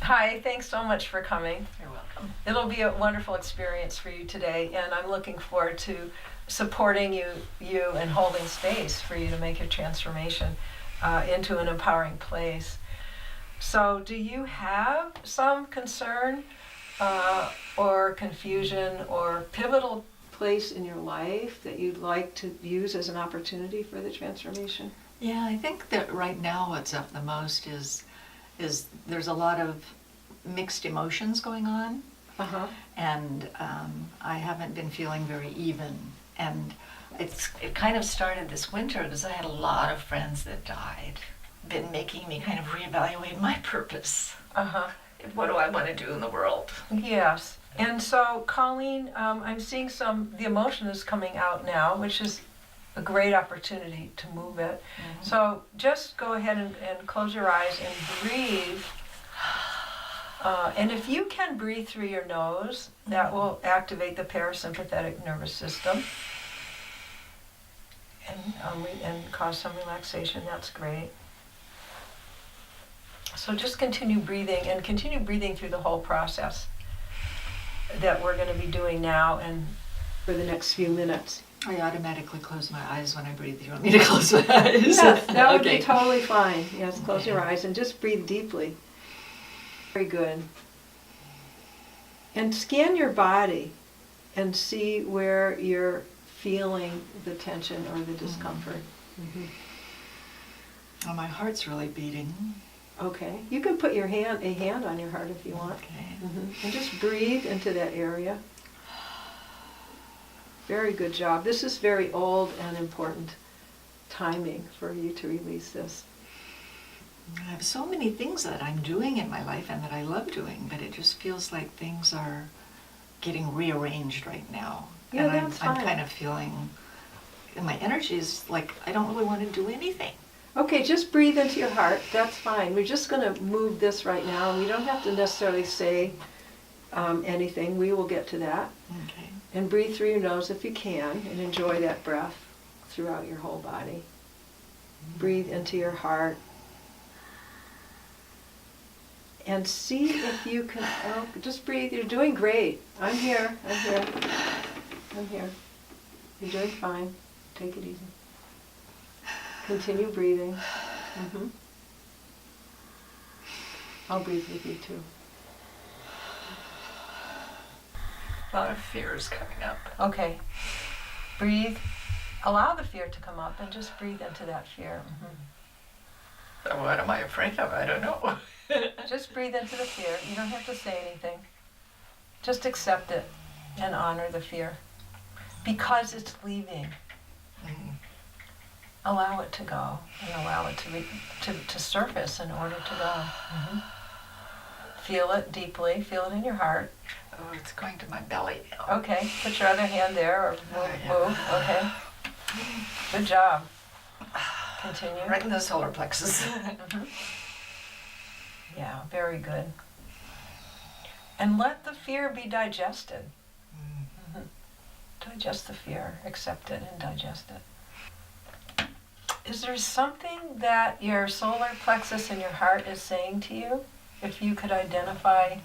Hi, thanks so much for coming. You're welcome. It'll be a wonderful experience for you today, and I'm looking forward to supporting you and holding space for you to make your transformation into an empowering place. So, do you have some concern or confusion or pivotal place in your life that you'd like to use as an opportunity for the transformation? Yeah, I think that right now what's up the most is there's a lot of mixed emotions going on, and I haven't been feeling very even. And it kind of started this winter because I had a lot of friends that died, been making me kind of reevaluate my purpose. What do I want to do in the world? Yes. And so, Colleen, I'm seeing the emotion is coming out now, which is a great opportunity to move it. Mm-hmm. So just go ahead and close your eyes and breathe. And if you can breathe through your nose, that will activate the parasympathetic nervous system and cause some relaxation. That's great. So just continue breathing through the whole process that we're going to be doing now and for the next few minutes. I automatically close my eyes when I breathe. You want me to close my eyes? Yes, that would be totally fine. Yes, close your eyes and just breathe deeply. Very good. And scan your body and see where you're feeling the tension or the discomfort. Oh, my heart's really beating. Okay. You can put a hand on your heart if you want. Okay. And just breathe into that area. Very good job. This is very old and important timing for you to release this. I have so many things that I'm doing in my life and that I love doing, but it just feels like things are getting rearranged right now. Yeah, and that's fine. I'm kind of feeling, and my energy is like, I don't really want to do anything. Okay, just breathe into your heart. That's fine. We're just going to move this right now. We don't have to necessarily say anything. We will get to that. Okay. And breathe through your nose if you can, and enjoy that breath throughout your whole body. Breathe into your heart. And see if you can, just breathe. You're doing great. I'm here. You're doing fine. Take it easy. Continue breathing. I'll breathe with you too. A lot of fear is coming up. Okay. Breathe. Allow the fear to come up and just breathe into that fear. So what am I afraid of? I don't know. Just breathe into the fear. You don't have to say anything. Just accept it and honor the fear. Because it's leaving. Allow it to go and allow it to surface in order to go. Feel it deeply. Feel it in your heart. Oh, it's going to my belly now. Okay. Put your other hand there or move. Okay. Good job. Continue. Right in the solar plexus. Yeah, very good. And let the fear be digested. Digest the fear, accept it, and digest it. Is there something that your solar plexus in your heart is saying to you? If you could identify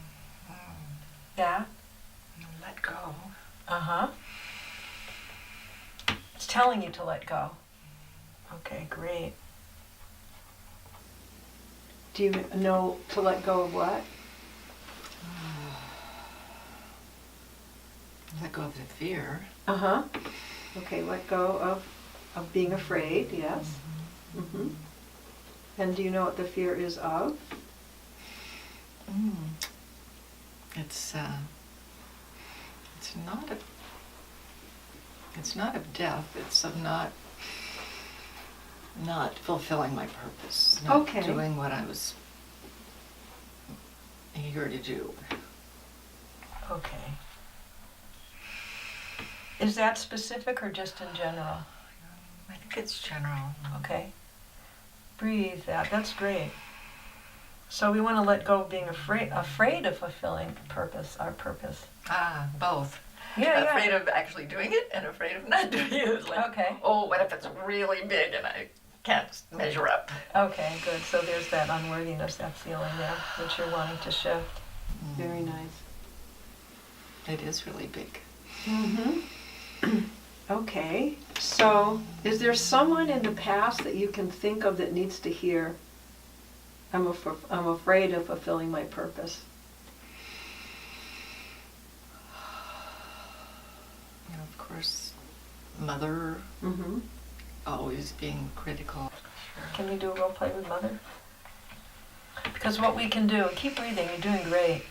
that? Let go. It's telling you to let go. Okay, great. Do you know to let go of what? Let go of the fear. Okay, let go of being afraid, yes. And do you know what the fear is of? It's not of death. It's of not fulfilling my purpose. Not doing what I was here to do. Okay. Is that specific or just in general? I think it's general. Okay. Breathe that. That's great. So we want to let go of being afraid of fulfilling our purpose. Both. Yeah, afraid of actually doing it and afraid of not doing it. It's like, okay. Oh, what if it's really big and I can't measure up. Okay, good. So there's that unworthiness, that feeling there that you're wanting to shift. Very nice. It is really big. Mm-hmm. Okay, so is there someone in the past that you can think of that needs to hear, I'm afraid of fulfilling my purpose? You know, of course, mother Mm-hmm. always being critical. Can you do a role play with mother? Because what we can do, keep breathing, you're doing great.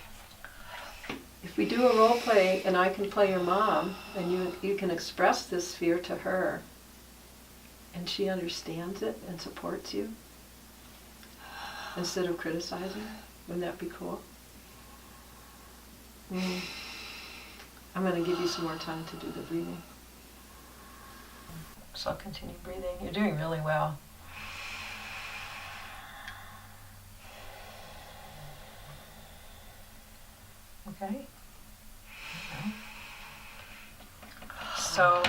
If we do a role play and I can play your mom and you can express this fear to her and she understands it and supports you instead of criticizing, wouldn't that be cool? I'm going to give you some more time to do the breathing. So I'll continue breathing. You're doing really well. Okay. So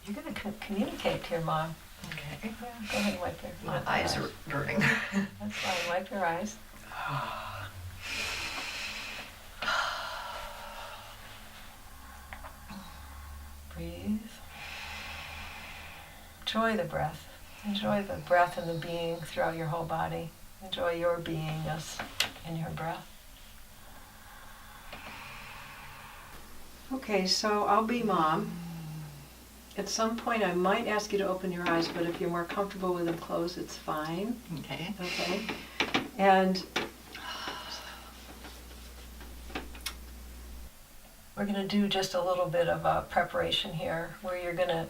you're going to communicate to your mom. Okay. Yeah, go ahead and wipe your My eyes are burning. That's fine. Wipe your eyes. Breathe. Enjoy the breath. Enjoy the breath and the being throughout your whole body. Enjoy your beingness in your breath. Okay, so I'll be mom. At some point I might ask you to open your eyes, but if you're more comfortable with them closed, it's fine. Okay. Okay. And we're going to do just a little bit of a preparation here where you're going to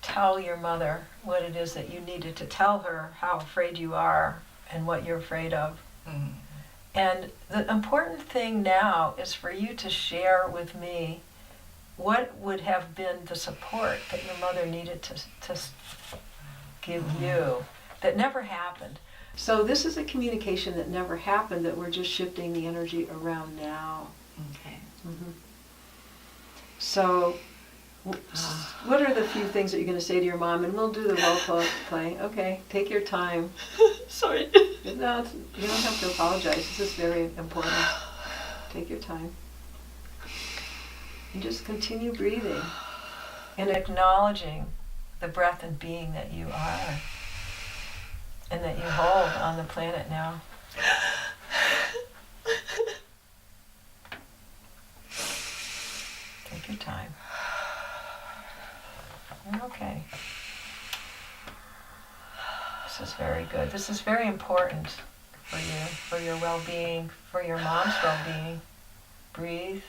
tell your mother what it is that you needed to tell her, how afraid you are and what you're afraid of. Mm. And the important thing now is for you to share with me what would have been the support that your mother needed to give you that never happened. So this is a communication that never happened that we're just shifting the energy around now. Okay. Mm-hmm. So what are the few things that you're going to say to your mom? And we'll do the role play. Okay, take your time. Sorry. No, you don't have to apologize. This is very important. Take your time. And just continue breathing and acknowledging the breath and being that you are and that you hold on the planet now. Take your time. Okay. This is very good. This is very important for you, for your well-being, for your mom's well-being. Breathe.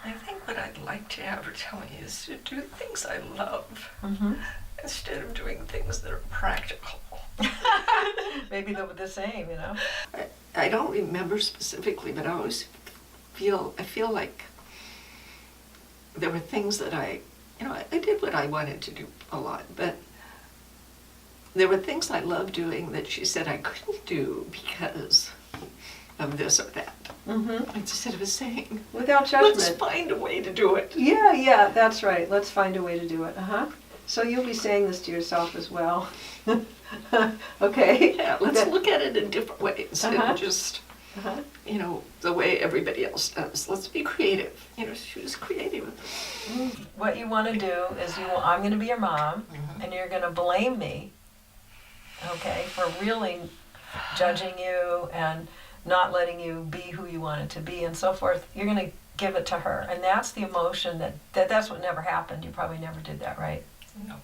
I think what I'd like to have her tell me is to do things I love instead of doing things that are practical. Maybe they'll be the same, you know? I don't remember specifically, but I always feel like there were things that I did what I wanted to do a lot, but there were things I loved doing that she said I couldn't do because of this or that. Instead of saying, without judgment. Let's find a way to do it. Yeah, that's right. Let's find a way to do it. So you'll be saying this to yourself as well. Okay. Yeah, let's look at it in different ways instead of just, the way everybody else does. Let's be creative. She was creative. What you want to do is I'm going to be your mom, and you're going to blame me, okay, for really judging you and not letting you be who you wanted to be and so forth. You're going to give it to her. And that's the emotion that's what never happened. You probably never did that, right? No.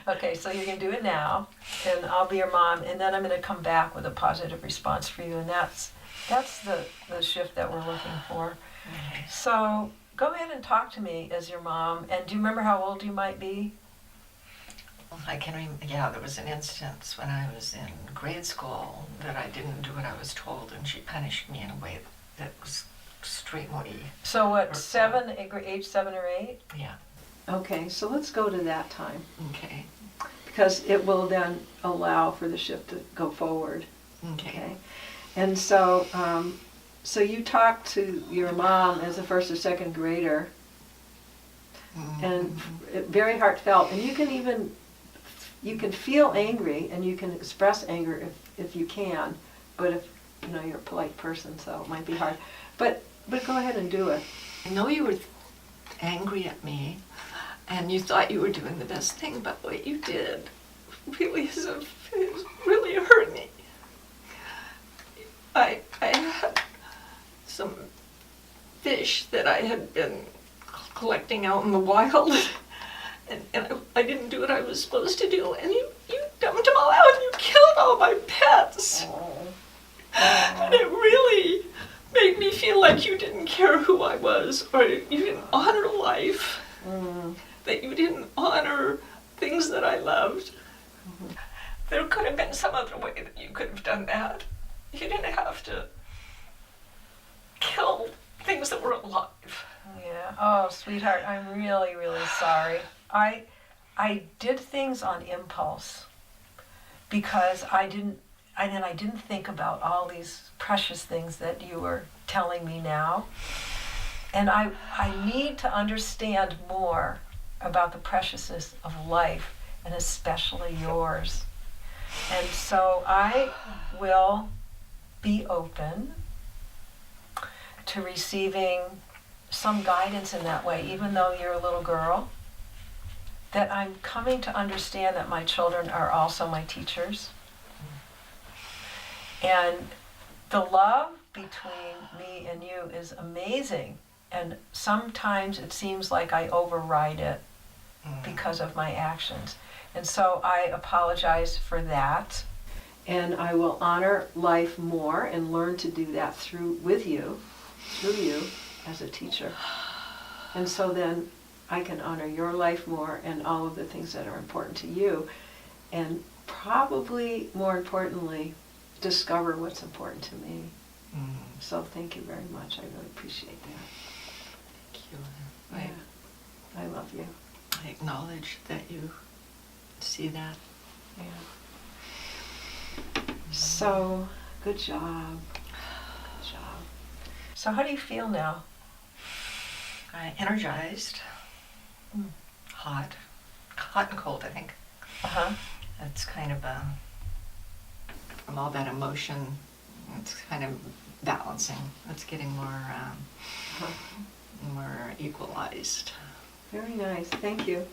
Okay, so you're going to do it now, and I'll be your mom, and then I'm going to come back with a positive response for you, and that's the shift that we're looking for. Okay. So go ahead and talk to me as your mom, and do you remember how old you might be? I can remember, there was an instance when I was in grade school that I didn't do what I was told, and she punished me in a way that was extremely... So what, hurtful. age 7 or 8? Yeah. Okay, so let's go to that time. Okay. Because it will then allow for the shift to go forward. Okay. And so, so you talked to your mom as a first or second grader and very heartfelt. And you can feel angry and you can express anger if you can, but if you're a polite person, so it might be hard. But go ahead and do it. I know you were angry at me, and you thought you were doing the best thing, but what you did really really hurt me. I had some fish that I had been collecting out in the wild, and I didn't do what I was supposed to do, and you dumped them all out, and you killed all my pets. And it really made me feel like you didn't care who I was, or you didn't honor life, that you didn't honor things that I loved. There could have been some other way that you could have done that. You didn't have to kill things that were alive. Yeah. Oh, sweetheart, I'm really, really sorry. I did things on impulse because I didn't think about all these precious things that you were telling me now. And I need to understand more about the preciousness of life, and especially yours. And so I will be open to receiving some guidance in that way, even though you're a little girl, that I'm coming to understand that my children are also my teachers. And the love between me and you is amazing. And sometimes it seems like I override it because of my actions. And so I apologize for that. And I will honor life more and learn to do that through you as a teacher. And so then I can honor your life more and all of the things that are important to you. And probably more importantly, discover what's important to me. So thank you very much. I really appreciate that. Thank you. Yeah. I love you. I acknowledge that you see that. Yeah. So, good job. Good job. So how do you feel now? Energized. Hot and cold, I think. It's kind of from all that emotion, it's kind of balancing. It's getting more equalized. Very nice. Thank you.